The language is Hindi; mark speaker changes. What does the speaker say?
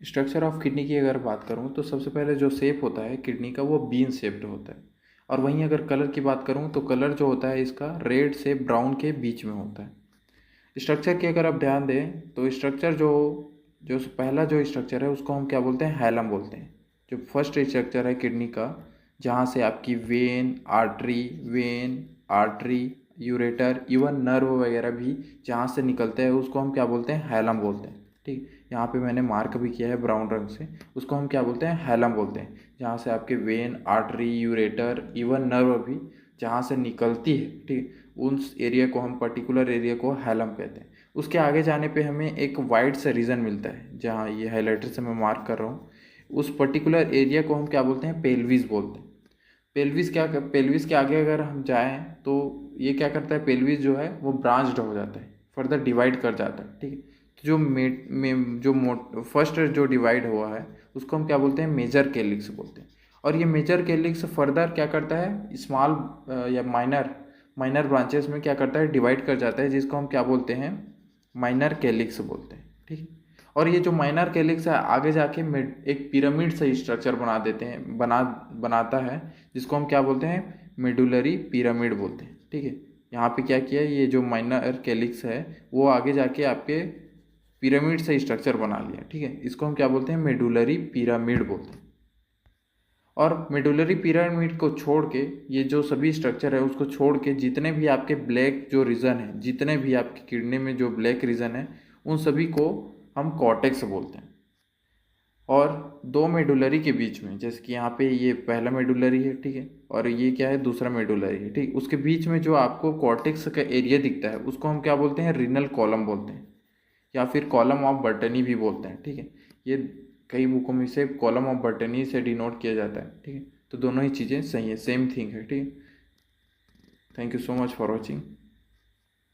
Speaker 1: स्ट्रक्चर ऑफ किडनी की अगर बात करूँ तो सबसे पहले जो शेप होता है किडनी का वो बीन शेप्ड होता है। और वहीं अगर कलर की बात करूँ तो कलर जो होता है इसका रेड से ब्राउन के बीच में होता है। स्ट्रक्चर की अगर आप ध्यान दें तो स्ट्रक्चर जो जो पहला जो स्ट्रक्चर है उसको हम क्या बोलते हैं, हैलम बोलते हैं। जो फर्स्ट स्ट्रक्चर है किडनी का, जहाँ से आपकी when artery ureter even nerve वगैरह भी जहाँ से निकलते हैं उसको हम क्या बोलते हैं, हैलम बोलते हैं। ठीक, यहाँ पे मैंने मार्क भी किया है ब्राउन रंग से, उसको हम क्या बोलते हैं, हैलम बोलते हैं। जहाँ से आपके when artery ureter even nerve भी जहाँ से निकलती है, ठीक, उस एरिया को हम पर्टिकुलर एरिया को हैलम कहते हैं। उसके आगे जाने पे हमें एक वाइट सा रीजन मिलता है, जहाँ ये हाइलाइटर से मैं मार्क कर रहा हूँ। उस पर्टिकुलर एरिया को हम क्या बोलते हैं, पेल्विस बोलते हैं। पेल्विस के आगे अगर हम जाएं तो ये क्या करता है, पेल्विस जो है वो ब्रांच्ड हो जाता है, फर्दर डिवाइड कर जाता है। ठीक है, तो जो फर्स्ट जो डिवाइड हुआ है उसको हम क्या बोलते हैं, मेजर केलिक्स बोलते हैं। और ये मेजर केलिक्स फर्दर क्या करता है, स्मॉल या माइनर ब्रांचेस में क्या करता है, डिवाइड कर जाता है, जिसको हम क्या बोलते हैं, माइनर केलिक्स बोलते हैं। ठीक है, और ये जो माइनर केलिक्स है आगे जाके एक पिरामिड से स्ट्रक्चर बना देते हैं, बनाता है, जिसको हम क्या बोलते हैं, मेडुलरी पिरामिड बोलते हैं। ठीक है, यहाँ पे क्या किया, ये जो माइनर केलिक्स है वो आगे जाके आपके पिरामिड से स्ट्रक्चर बना लिया। ठीक है, इसको हम क्या बोलते हैं, मेडुलरी पिरामिड बोलते हैं। और मेडुलरी पिरामिड को छोड़ के ये जो सभी स्ट्रक्चर है उसको छोड़ के जितने भी आपके ब्लैक जो रीजन है, जितने भी आपके किडनी में जो ब्लैक रीजन है, उन सभी को हम कॉर्टेक्स बोलते हैं। और दो मेडुलरी के बीच में, जैसे कि यहाँ पे ये पहला मेडुलरी है, ठीक है, और ये क्या है, दूसरा मेडुलरी है, ठीक, उसके बीच में जो आपको कॉर्टेक्स का एरिया दिखता है उसको हम क्या बोलते हैं, रीनल कॉलम बोलते हैं, या फिर कॉलम ऑफ बर्टनी भी बोलते हैं। ठीक है, ये कई बुकों में से कॉलम ऑफ बर्टनी से डिनोट किया जाता है। ठीक है, तो दोनों ही चीज़ें सही है, सेम थिंग है। ठीक है, thank you so much for watching.